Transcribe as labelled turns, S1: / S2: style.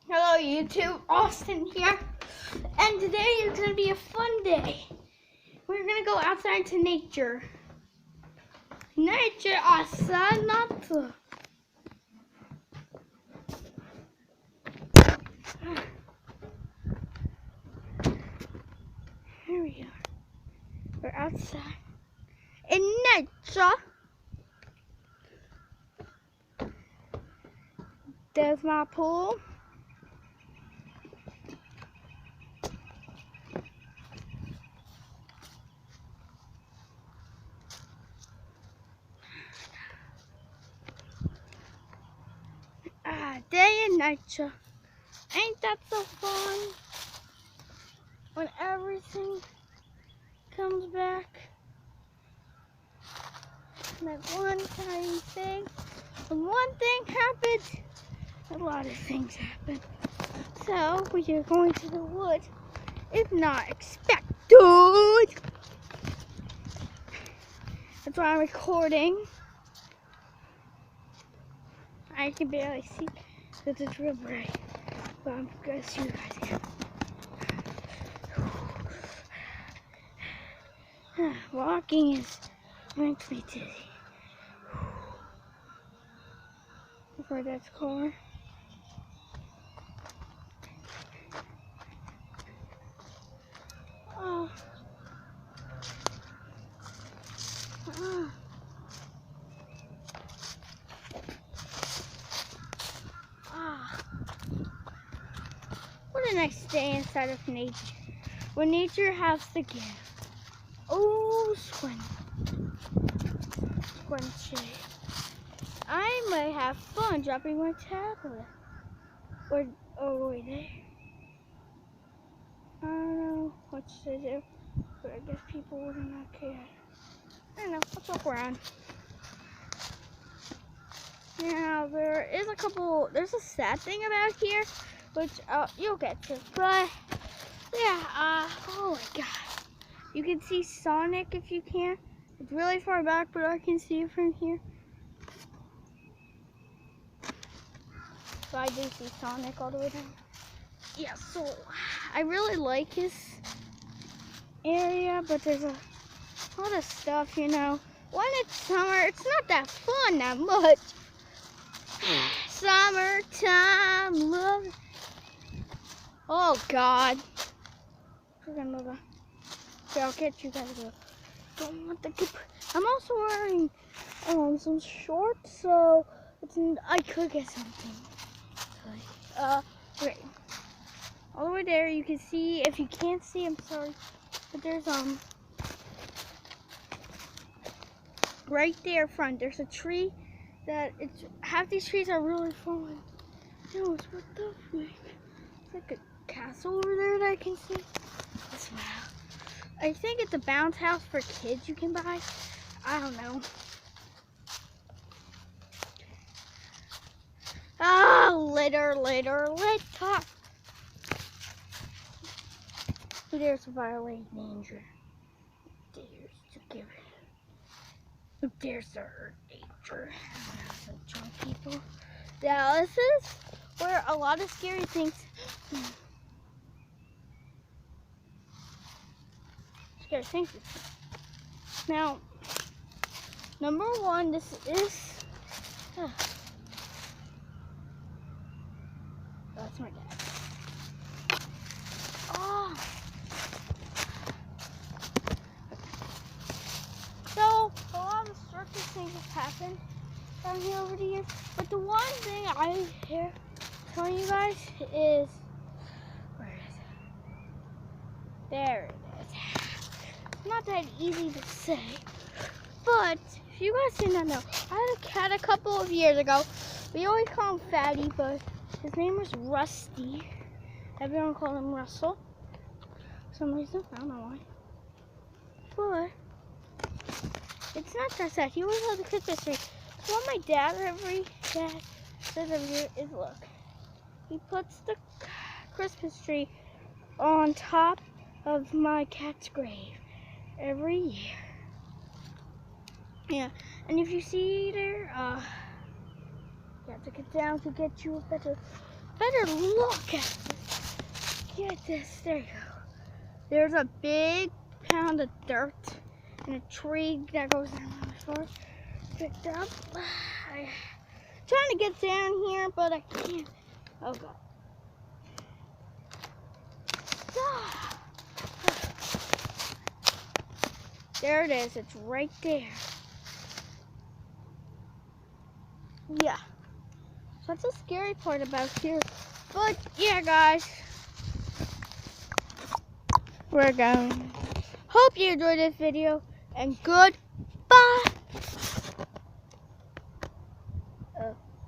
S1: Hello YouTube, Austin here, and today is going to be a fun day. We're going to go outside to nature. Nature, asanatu. Here we are. We're outside in nature. There's my pool. Day in nature. Ain't that so fun? When everything comes back. That one tiny thing. When one thing happens, a lot of things happen. So we are going to the woods. It's not expected. That's why I'm recording. I can barely see because it's real bright. But I'm gonna see you guys again. Walking makes me dizzy. Before that's car. Oh. What a nice day inside of nature. When nature has to give. Oh, squinty. I might have fun dropping my tablet. Or wait there. I don't know what to do, but I guess people would not care. I don't know, let's walk around. Now, there's a sad thing about here, which you'll get to, but yeah, oh my god. You can see Sonic if you can. It's really far back, but I can see it from here. So I do see Sonic all the way down. Yeah, so I really like his area, but there's a lot of stuff, you know. When it's summer, it's not that fun that much. Summertime love. Oh God. Okay, I'll get you guys. Don't want the keep. I'm also wearing some shorts, so I could get something. Okay. All the way there, you can see. If you can't see, I'm sorry, but there's right there front. There's a tree that half these trees are really falling. No, what the frick? It's like a castle over there that I can see. Wow. I think it's a bounce house for kids you can buy. I don't know. Later. There's a violate danger. There's our danger. Some drunk people. Now this is where a lot of scary things. Scary things. Now, number one, this is. That's my dad. Oh. So, a lot of destructive things have happened down here over the years. But the one thing I hear telling you guys is, where is it? There it is. It's not that easy to say. But, if you guys did not know, I had a cat a couple of years ago. We always call him Fatty, but his name was Rusty. Everyone called him Russell. For some reason, I don't know why. But it's not that sad. He always has a Christmas tree. So what my dad says every year is, look, he puts the Christmas tree on top of my cat's grave every year. Yeah, and if you see there, you have to get down to get you a better better look at this. Get this. There you go. There's a big pound of dirt and a tree that goes down the floor. Picked up. I'm trying to get down here, but I can't. Oh God. There it is. It's right there. Yeah. So that's the scary part about here. But yeah, guys. We're going. Hope you enjoyed this video and good